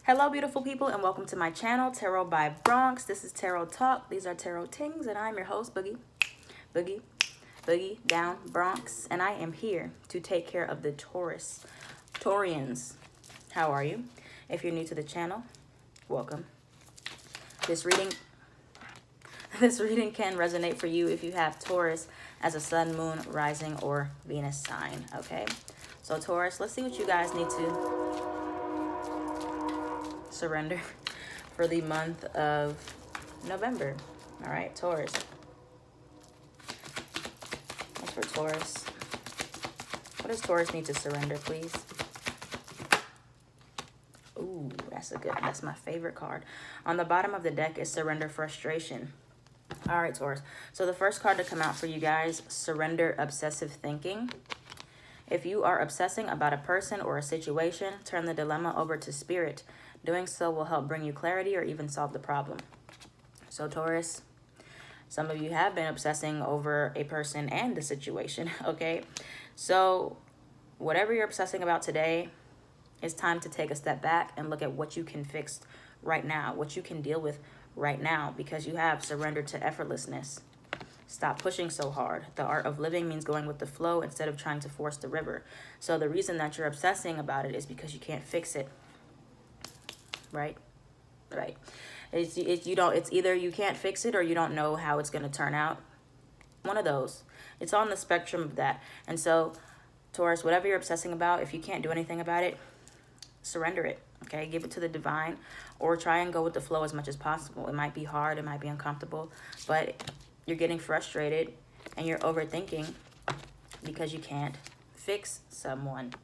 Hello, beautiful people, and welcome to my channel, Tarot by Bronx. This is Tarot Talk. These are Tarot Tings, and I'm your host, Boogie down Bronx, and I am here to take care of the Taurians. How are you? If you're new to the channel, welcome. This reading can resonate for you if you have Taurus as a sun, moon, rising, or Venus sign. Okay, so Taurus, let's see what you guys need to surrender for the month of November. All right, Taurus. What's for Taurus? What does Taurus need to surrender, please? Ooh, that's my favorite card. On the bottom of the deck is surrender frustration. All right, Taurus. So the first card to come out for you guys, surrender obsessive thinking. If you are obsessing about a person or a situation, turn the dilemma over to spirit. Doing so will help bring you clarity or even solve the problem. So Taurus, some of you have been obsessing over a person and the situation, okay? So whatever you're obsessing about today, it's time to take a step back and look at what you can fix right now, what you can deal with right now, because you have surrendered to effortlessness. Stop pushing so hard. The art of living means going with the flow instead of trying to force the river. So the reason that you're obsessing about it is because you can't fix it. Right? It's either you can't fix it or you don't know how it's going to turn out. One of those. It's on the spectrum of that. And so, Taurus, whatever you're obsessing about, if you can't do anything about it, surrender it. Okay? Give it to the divine, or try and go with the flow as much as possible. It might be hard, it might be uncomfortable, but you're getting frustrated and you're overthinking because you can't fix someone.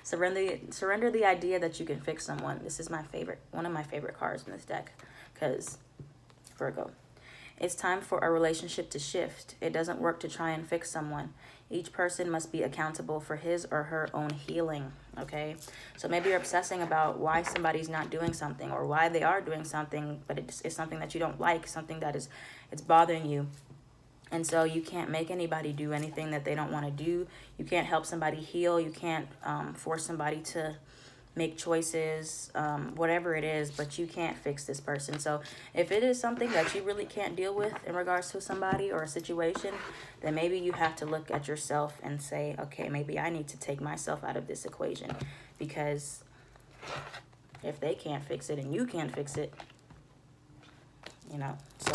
Surrender the idea that you can fix someone. This is one of my favorite cards in this deck, because Virgo. It's time for a relationship to shift. It doesn't work to try and fix someone. Each person must be accountable for his or her own healing, okay? So maybe you're obsessing about why somebody's not doing something, or why they are doing something, but it's something that you don't like, something that it's bothering you. And so you can't make anybody do anything that they don't want to do. You can't help somebody heal. You can't force somebody to make choices, whatever it is, but you can't fix this person. So if it is something that you really can't deal with in regards to somebody or a situation, then maybe you have to look at yourself and say, okay, maybe I need to take myself out of this equation, because if they can't fix it and you can't fix it, so...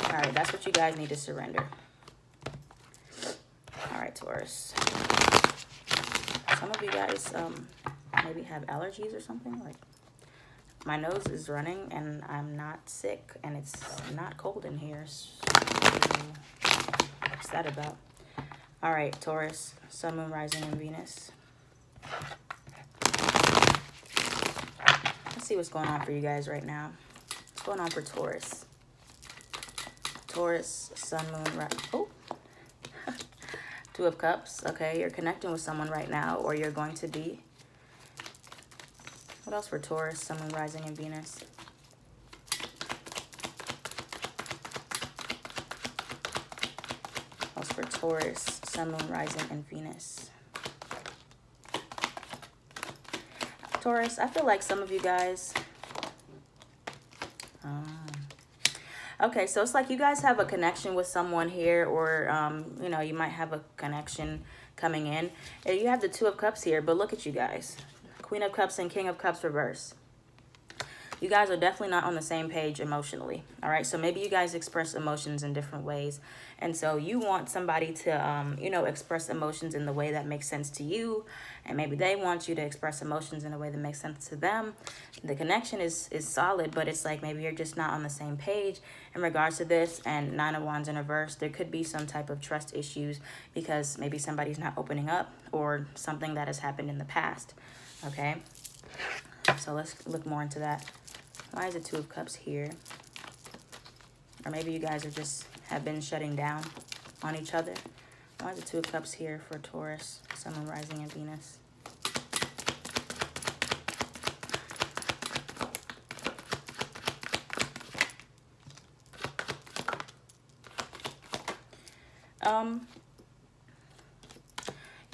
All right, that's what you guys need to surrender. All right, Taurus. Some of you guys maybe have allergies or something. Like, my nose is running and I'm not sick, and it's not cold in here. So what's that about? All right, Taurus, Sun, Moon, Rising, and Venus. Let's see what's going on for you guys right now. What's going on for Taurus? Taurus, Sun, Moon, oh, Two of Cups. Okay, you're connecting with someone right now, or you're going to be. What else for Taurus, Sun, Moon, Rising, and Venus? What else for Taurus, Sun, Moon, Rising, and Venus? Taurus, I feel like some of you guys... Okay, so it's like you guys have a connection with someone here, or, you might have a connection coming in. And you have the Two of Cups here, but look at you guys. Queen of Cups and King of Cups reverse. You guys are definitely not on the same page emotionally, all right? So maybe you guys express emotions in different ways. And so you want somebody to, express emotions in the way that makes sense to you. And maybe they want you to express emotions in a way that makes sense to them. The connection is solid, but it's like maybe you're just not on the same page in regards to this. And Nine of Wands in reverse, there could be some type of trust issues because maybe somebody's not opening up, or something that has happened in the past, okay? So let's look more into that. Why is the Two of Cups here? Or maybe you guys have been shutting down on each other. Why is the Two of Cups here for Taurus, Sun, Moon, Rising, and Venus?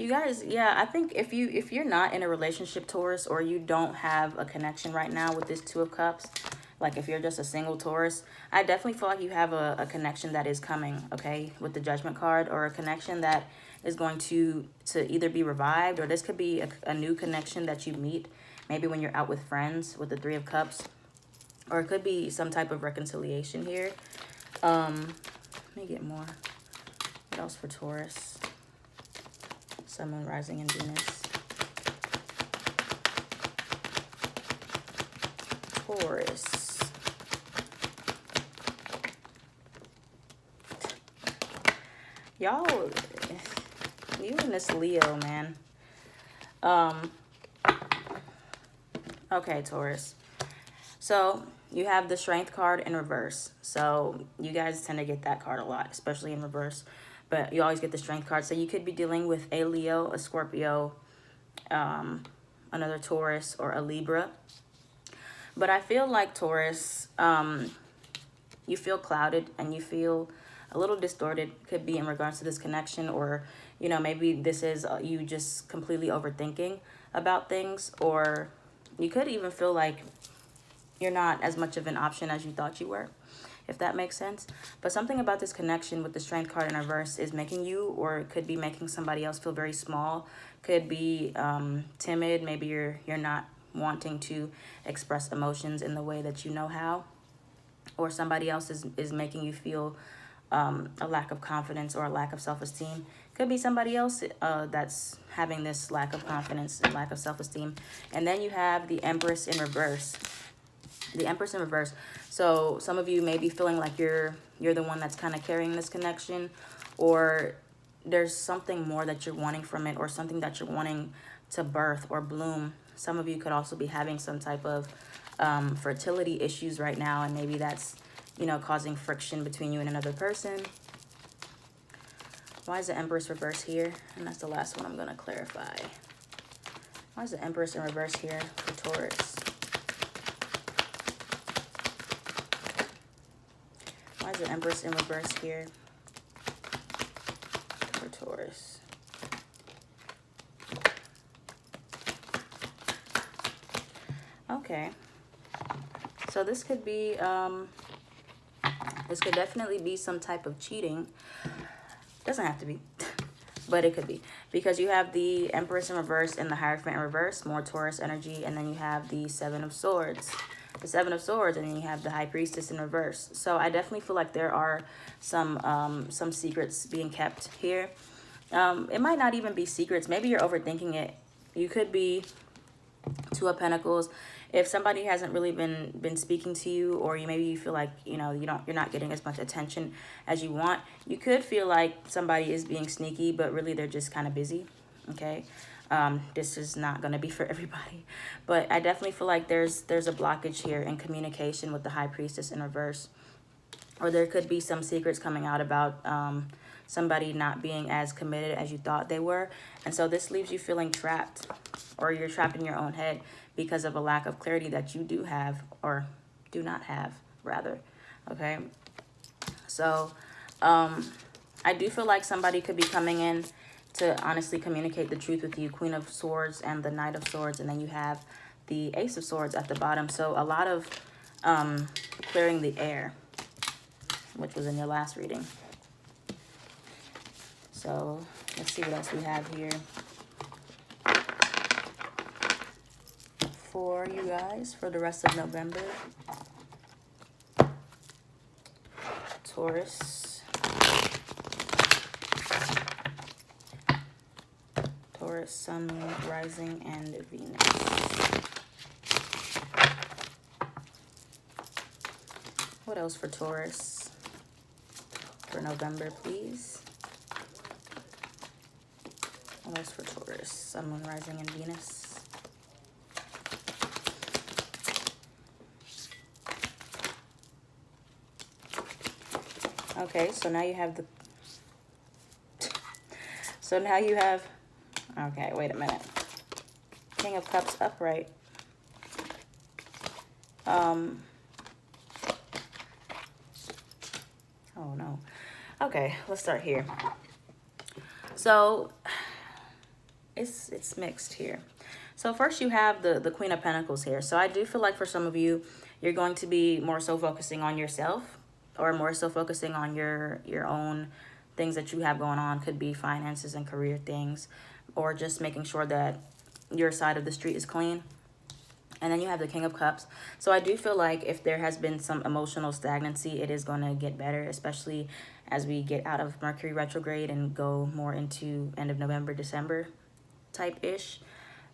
You guys, yeah, I think if you're not in a relationship, Taurus, or you don't have a connection right now with this Two of Cups, like if you're just a single Taurus, I definitely feel like you have a connection that is coming, okay, with the Judgment card, or a connection that is going to either be revived, or this could be a new connection that you meet, maybe when you're out with friends with the Three of Cups, or it could be some type of reconciliation here. Let me get more. What else for Taurus? Sun, Moon, Rising, and Venus. Taurus. Y'all, you and this Leo, man. Okay, Taurus. So you have the Strength card in reverse. So you guys tend to get that card a lot, especially in reverse. But you always get the Strength card. So you could be dealing with a Leo, a Scorpio, another Taurus, or a Libra. But I feel like Taurus, you feel clouded and you feel a little distorted. Could be in regards to this connection, or, you know, maybe this is you just completely overthinking about things, or you could even feel like you're not as much of an option as you thought you were, if that makes sense. But something about this connection with the Strength card in reverse is making you, or it could be making somebody else, feel very small. Could be timid. Maybe you're not wanting to express emotions in the way that you know how, or somebody else is making you feel a lack of confidence or a lack of self-esteem. Could be somebody else that's having this lack of confidence and lack of self-esteem. And then you have the Empress in reverse. The Empress in reverse. So some of you may be feeling like you're the one that's kind of carrying this connection, or there's something more that you're wanting from it, or something that you're wanting to birth or bloom. Some of you could also be having some type of fertility issues right now, and maybe that's, you know, causing friction between you and another person. Why is the Empress reverse here? And that's the last one I'm going to clarify. Why is the Empress in reverse here for Taurus? Why is the Empress in reverse here for Taurus? Okay. So this could be, this could definitely be some type of cheating. Doesn't have to be, but it could be. Because you have the Empress in reverse and the Hierophant in reverse, more Taurus energy. And then you have the Seven of Swords. The Seven of Swords, and then you have the High Priestess in reverse. So I definitely feel like there are some secrets being kept here. It might not even be secrets. Maybe you're overthinking it. You could be Two of Pentacles. If somebody hasn't really been speaking to you, or maybe you feel like, you know, you're not getting as much attention as you want, you could feel like somebody is being sneaky, but really they're just kind of busy. Okay. This is not going to be for everybody, but I definitely feel like there's a blockage here in communication with the High Priestess in reverse, or there could be some secrets coming out about somebody not being as committed as you thought they were. And so this leaves you feeling trapped, or you're trapped in your own head because of a lack of clarity that you do have, or do not have, rather. Okay. So I do feel like somebody could be coming in to honestly communicate the truth with you. Queen of Swords and the Knight of Swords, and then you have the Ace of Swords at the bottom. So a lot of clearing the air, which was in your last reading. So let's see what else we have here for you guys for the rest of November. Taurus. Taurus, Sun, Moon, Rising, and Venus. What else for Taurus for November, please? What else for Taurus? Sun, Moon, Rising, and Venus. Okay, so now you have the... So now you have... Okay, wait a minute. King of Cups upright. Oh, no. Okay, let's start here. So it's mixed here. So first you have the Queen of Pentacles here. So I do feel like for some of you, you're going to be more so focusing on yourself, or more so focusing on your own things that you have going on. Could be finances and career things, or just making sure that your side of the street is clean. And then you have the King of Cups. So I do feel like if there has been some emotional stagnancy, it is going to get better, especially as we get out of Mercury retrograde and go more into end of November, December type-ish.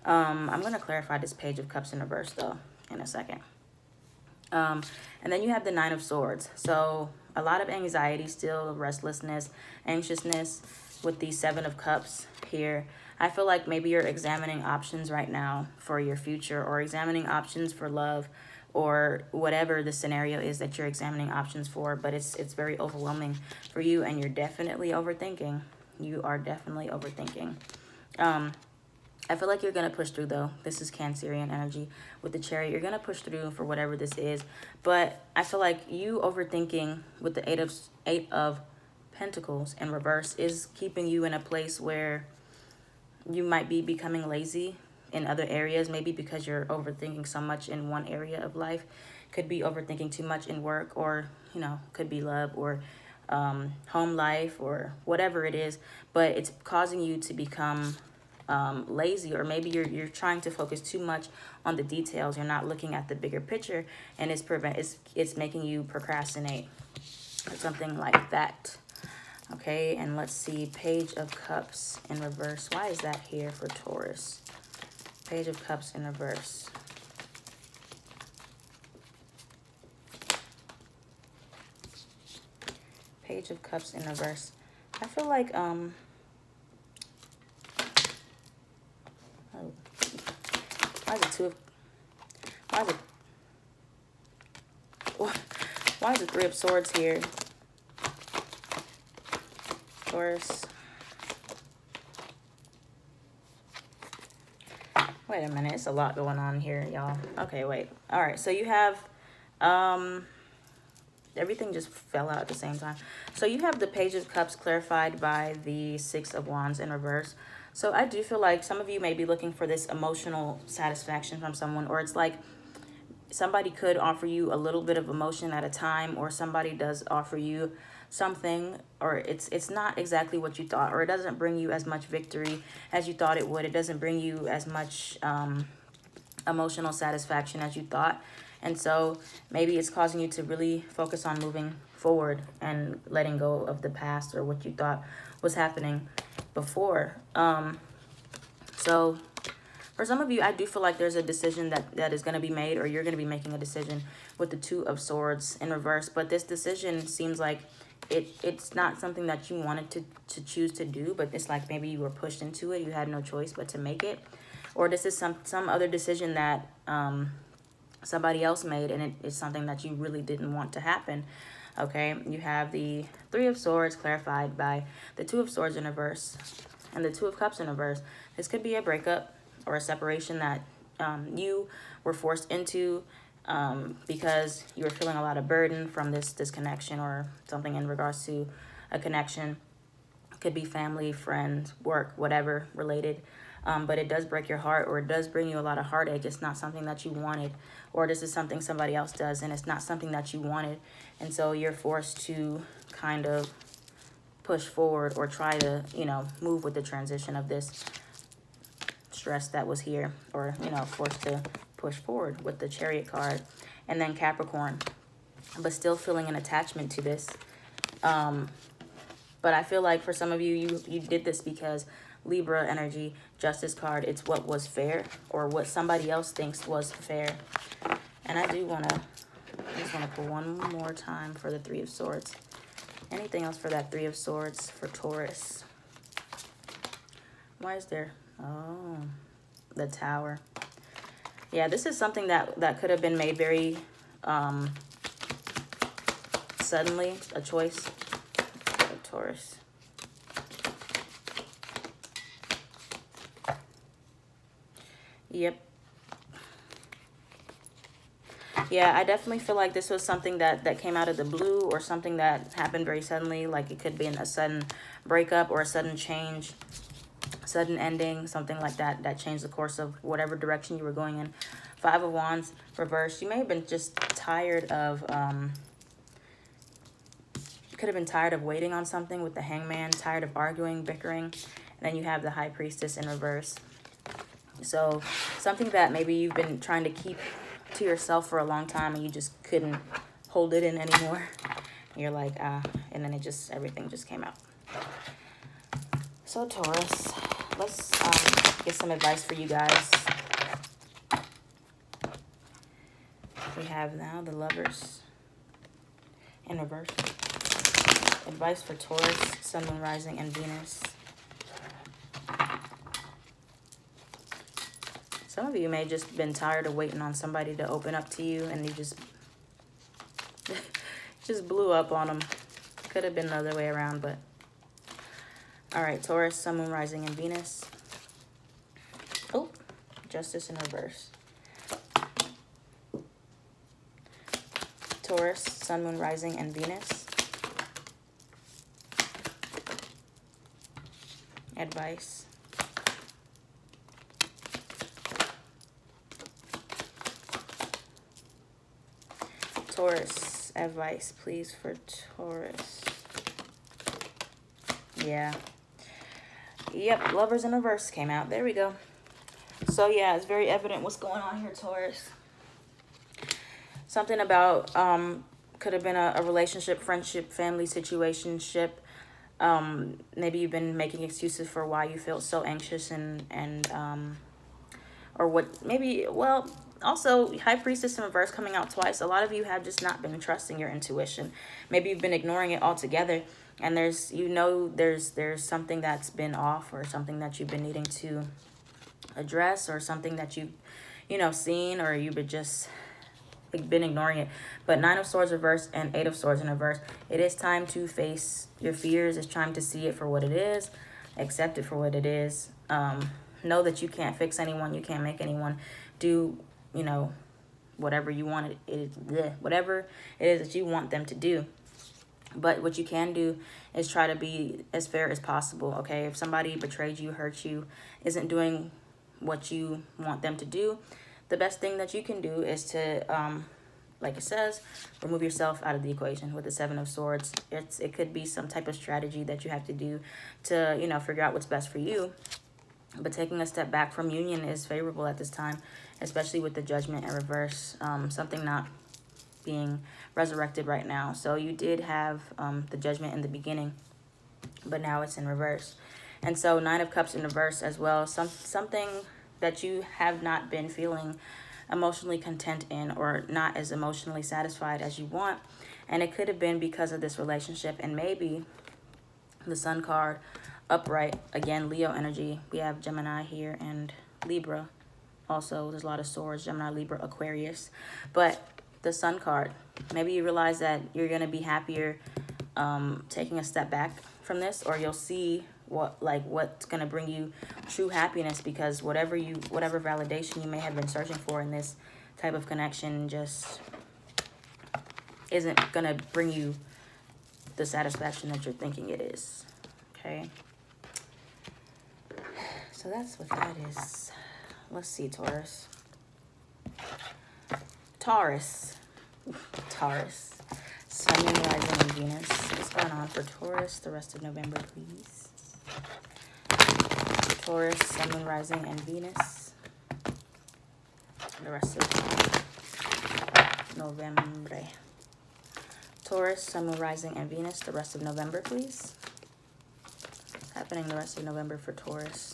I'm going to clarify this Page of Cups in reverse, though, in a second. And then you have the Nine of Swords. So a lot of anxiety still, restlessness, anxiousness with the Seven of Cups here. I feel like maybe you're examining options right now for your future, or examining options for love, or whatever the scenario is that you're examining options for. But it's very overwhelming for you, and you're definitely overthinking. You are definitely overthinking. I feel like you're going to push through, though. This is Cancerian energy with the Chariot. You're going to push through for whatever this is. But I feel like you overthinking with the Eight of Pentacles in reverse is keeping you in a place where you might be becoming lazy in other areas. Maybe because you're overthinking so much in one area of life. Could be overthinking too much in work, or, you know, could be love, or home life, or whatever it is. But it's causing you to become lazy, or maybe you're trying to focus too much on the details. You're not looking at the bigger picture, and it's making you procrastinate, or something like that. Okay, and let's see, Page of Cups in reverse. Why is that here for Taurus? Page of Cups in reverse. Page of Cups in reverse. I feel like why is it why is the Three of Swords here? Taurus. Wait a minute, it's a lot going on here, y'all. Okay, wait. All right, so you have everything just fell out at the same time. So you have the Page of Cups clarified by the Six of Wands in reverse. So I do feel like some of you may be looking for this emotional satisfaction from someone, or it's like somebody could offer you a little bit of emotion at a time, or somebody does offer you something, or it's not exactly what you thought, or it doesn't bring you as much victory as you thought it would. It doesn't bring you as much emotional satisfaction as you thought. And so maybe it's causing you to really focus on moving forward and letting go of the past, or what you thought was happening before. So for some of you, I do feel like there's a decision that is going to be made, or you're going to be making a decision with the Two of Swords in reverse. But this decision seems like it's not something that you wanted to choose to do, but it's like maybe you were pushed into it. You had no choice but to make it. Or this is some other decision that somebody else made, and it's something that you really didn't want to happen. Okay, you have the Three of Swords clarified by the Two of Swords in reverse and the Two of Cups in reverse. This could be a breakup or a separation that you were forced into because you were feeling a lot of burden from this connection, or something in regards to a connection. Could be family, friends, work, whatever related. But it does break your heart, or it does bring you a lot of heartache. It's not something that you wanted, or this is something somebody else does, and it's not something that you wanted. And so you're forced to kind of push forward, or try to, you know, move with the transition of this stress that was here, or, you know, forced to push forward with the Chariot card. And then Capricorn, but still feeling an attachment to this. But I feel like for some of you, you did this because Libra energy, Justice card, it's what was fair, or what somebody else thinks was fair. And I just want to pull one more time for the Three of Swords. Anything else for that Three of Swords for Taurus? Why is there? Oh, the Tower. Yeah, this is something that could have been made very suddenly, a choice for Taurus. Yep. Yeah, I definitely feel like this was something that came out of the blue, or something that happened very suddenly. Like it could be a sudden breakup, or a sudden change sudden ending, something like that, that changed the course of whatever direction you were going in. 5 of Wands, reversed. You may have been just tired of, you could have been tired of waiting on something with the Hangman, tired of arguing, bickering. And then you have the High Priestess in reverse. So something that maybe you've been trying to keep to yourself for a long time and you just couldn't hold it in anymore. You're like, and then everything just came out. So Taurus, let's get some advice for you guys. We have now the Lovers in reverse. Advice for Taurus, Sun, Moon, Rising, and Venus. Some of you may have just been tired of waiting on somebody to open up to you, and you just blew up on them. Could have been the other way around, but all right, Taurus, Sun, Moon, Rising, and Venus. Oh, Justice in reverse. Taurus, Sun, Moon, Rising, and Venus. Advice. Taurus, advice, please, for Taurus. Yeah. Yep, Lovers in reverse came out. There we go. So, yeah, it's very evident what's going on here, Taurus. Something about, could have been a relationship, friendship, family situationship. Maybe you've been making excuses for why you feel so anxious and or what, maybe, well, also, High Priestess in reverse coming out twice. A lot of you have just not been trusting your intuition. Maybe you've been ignoring it altogether. And there's something that's been off, or something that you've been needing to address, or something that you've, seen, or you've been ignoring it. But 9 of Swords reverse and 8 of Swords in reverse. It is time to face your fears. It's time to see it for what it is. Accept it for what it is. Know that you can't fix anyone. You can't make anyone do, whatever you want whatever it is that you want them to do. But what you can do is try to be as fair as possible, okay? If somebody betrayed you, hurt you, isn't doing what you want them to do, the best thing that you can do is to, like it says, remove yourself out of the equation with the 7 of Swords. It could be some type of strategy that you have to do to, figure out what's best for you. But taking a step back from union is favorable at this time, especially with the Judgment in reverse. Something not being resurrected right now. So you did have the Judgment in the beginning, but now it's in reverse. And so 9 of Cups in reverse as well. Something that you have not been feeling emotionally content in, or not as emotionally satisfied as you want. And it could have been because of this relationship. And maybe the Sun card upright, again, Leo energy. We have Gemini here and Libra. Also, there's a lot of swords, Gemini, Libra, Aquarius. But the Sun card, maybe you realize that you're going to be happier taking a step back from this, or you'll see what's going to bring you true happiness, because whatever validation you may have been searching for in this type of connection just isn't going to bring you the satisfaction that you're thinking it is. Okay, so that's what that is. Let's see, Taurus. Sun, Moon, Rising, and Venus. What's going on for Taurus the rest of November, please? Taurus, Sun, Moon, Rising, and Venus. The rest of November. Taurus, Sun, Moon, Rising, and Venus. The rest of November, please. What's happening the rest of November for Taurus?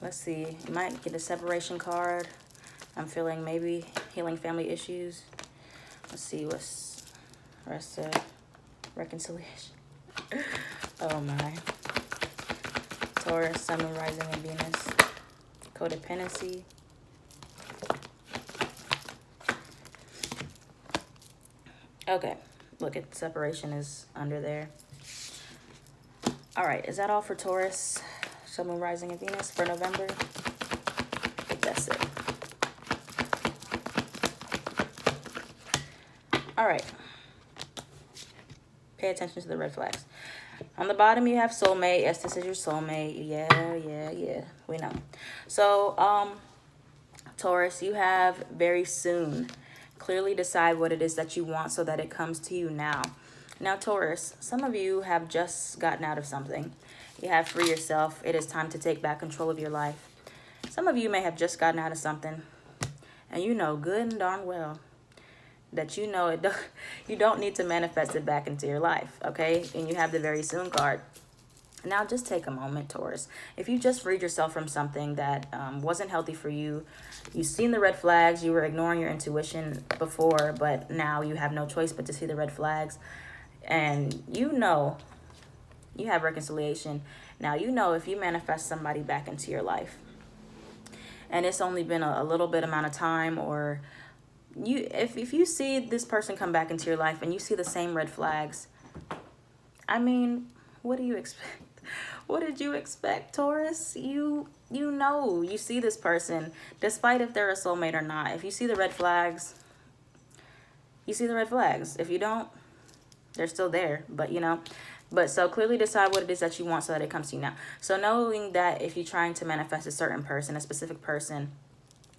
Let's see, you might get a separation card. I'm feeling maybe healing family issues. Let's see what's the rest of reconciliation. Oh my. Taurus, Sun, Moon, Rising, and Venus. Codependency. Okay, look at separation is under there. All right, is that all for Taurus? Sun, Moon, Rising, and Venus for November? I think that's it. All right. Pay attention to the red flags. On the bottom, you have soulmate. Yes, this is your soulmate. Yeah. We know. So, Taurus, you have very soon. Clearly decide what it is that you want so that it comes to you now. Now, Taurus, some of you have just gotten out of something. You have free yourself. It is time to take back control of your life. Some of you may have just gotten out of something, and you know good and darn well that you know you don't need to manifest it back into your life, okay? And you have the very soon card. Now, just take a moment, Taurus. If you just freed yourself from something that wasn't healthy for you, you've seen the red flags, you were ignoring your intuition before, but now you have no choice but to see the red flags. And you know you have reconciliation. Now, you know if you manifest somebody back into your life, and it's only been a little bit amount of time, or if you see this person come back into your life and you see the same red flags, I mean, what do you expect? What did you expect, Taurus? You know, you see this person, despite if they're a soulmate or not. If you see the red flags, you see the red flags. If you don't, they're still there, but you know. But so clearly decide what it is that you want so that it comes to you now. So knowing that if you're trying to manifest a certain person, a specific person,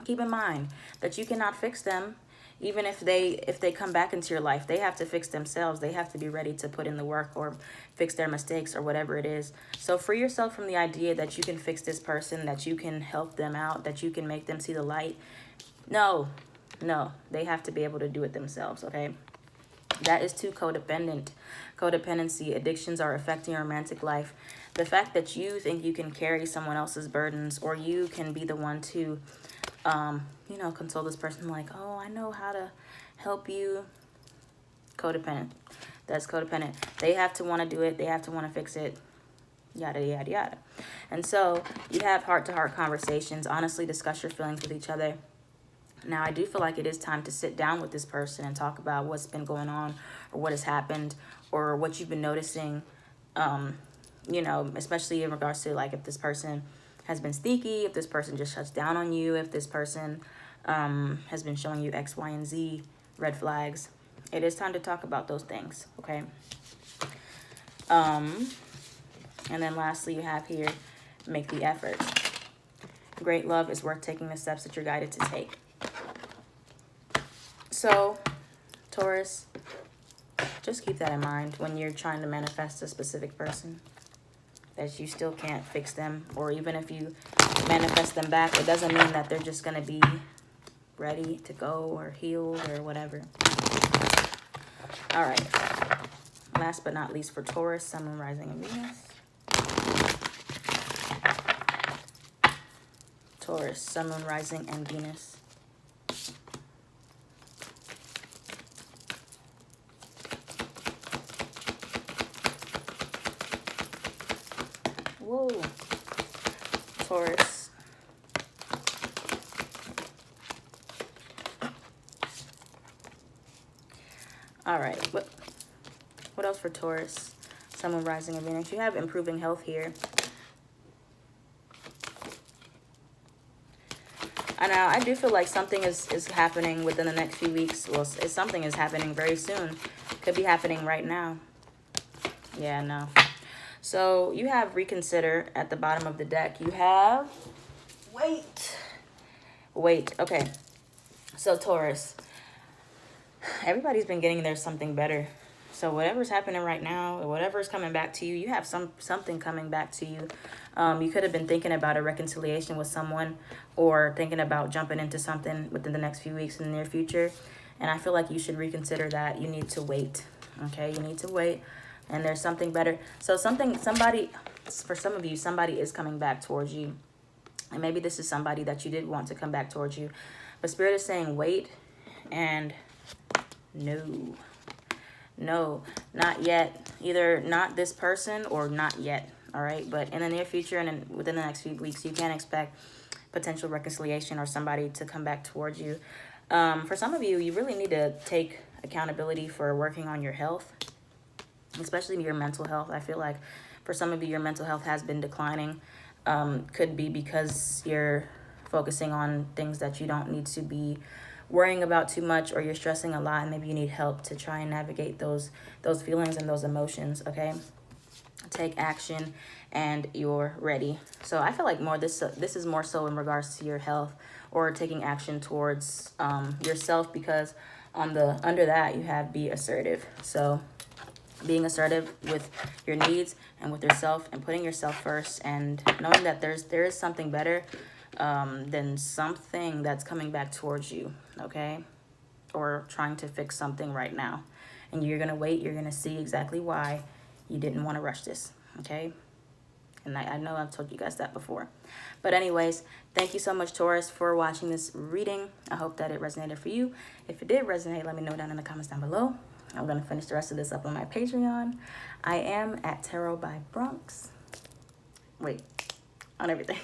keep in mind that you cannot fix them. Even if they come back into your life, they have to fix themselves. They have to be ready to put in the work or fix their mistakes or whatever it is. So free yourself from the idea that you can fix this person, that you can help them out, that you can make them see the light. No, they have to be able to do it themselves, okay? That is too codependent. Codependency, addictions are affecting your romantic life. The fact that you think you can carry someone else's burdens, or you can be the one to you know, console this person like, oh, I know how to help you. Codependent. That's codependent. They have to want to do it. They have to want to fix it. Yada, yada, yada. And so you have heart-to-heart conversations. Honestly, discuss your feelings with each other. Now, I do feel like it is time to sit down with this person and talk about what's been going on, or what has happened, or what you've been noticing, you know, especially in regards to like if this person has been sneaky, if this person just shuts down on you, if this person has been showing you X, Y, and Z red flags. It is time to talk about those things, okay? And then lastly, you have here, make the effort. Great love is worth taking the steps that you're guided to take. So, Taurus, just keep that in mind when you're trying to manifest a specific person, that you still can't fix them. Or even if you manifest them back, it doesn't mean that they're just going to be ready to go or healed or whatever. All right. Last but not least for Taurus, Sun, Moon, Rising, and Venus. Taurus, Sun, Moon, Rising, and Venus. Whoa. Taurus. All right. What else for Taurus? Sun, Moon, Rising, and Venus. You have improving health here. Now, I do feel like something is happening within the next few weeks. Well, something is happening very soon. Could be happening right now. Yeah, no. So you have reconsider at the bottom of the deck. You have wait. Okay. So Taurus, everybody's been getting their something better. So whatever's happening right now, whatever's coming back to you, you have something coming back to you. You could have been thinking about a reconciliation with someone, or thinking about jumping into something within the next few weeks in the near future. And I feel like you should reconsider that. You need to wait. Okay, you need to wait. And there's something better. So for some of you, somebody is coming back towards you. And maybe this is somebody that you did want to come back towards you. But Spirit is saying wait and no. No, not yet. Either not this person or not yet. All right. But in the near future and within the next few weeks, you can expect potential reconciliation or somebody to come back towards you. For some of you, you really need to take accountability for working on your health, especially your mental health. I feel like for some of you, your mental health has been declining. Could be because you're focusing on things that you don't need to be worrying about too much, or you're stressing a lot, and maybe you need help to try and navigate those feelings and those emotions, okay? Take action and you're ready. So I feel like this is more so in regards to your health or taking action towards yourself, because under that you have be assertive. So being assertive with your needs and with yourself, and putting yourself first, and knowing that there is something better than something that's coming back towards you, okay? Or trying to fix something right now. And you're going to wait. You're going to see exactly why you didn't want to rush this, okay? And I know I've told you guys that before. But anyways, thank you so much, Taurus, for watching this reading. I hope that it resonated for you. If it did resonate, let me know down in the comments down below. I'm going to finish the rest of this up on my Patreon. I am at Tarot by Bronx. Wait, on everything.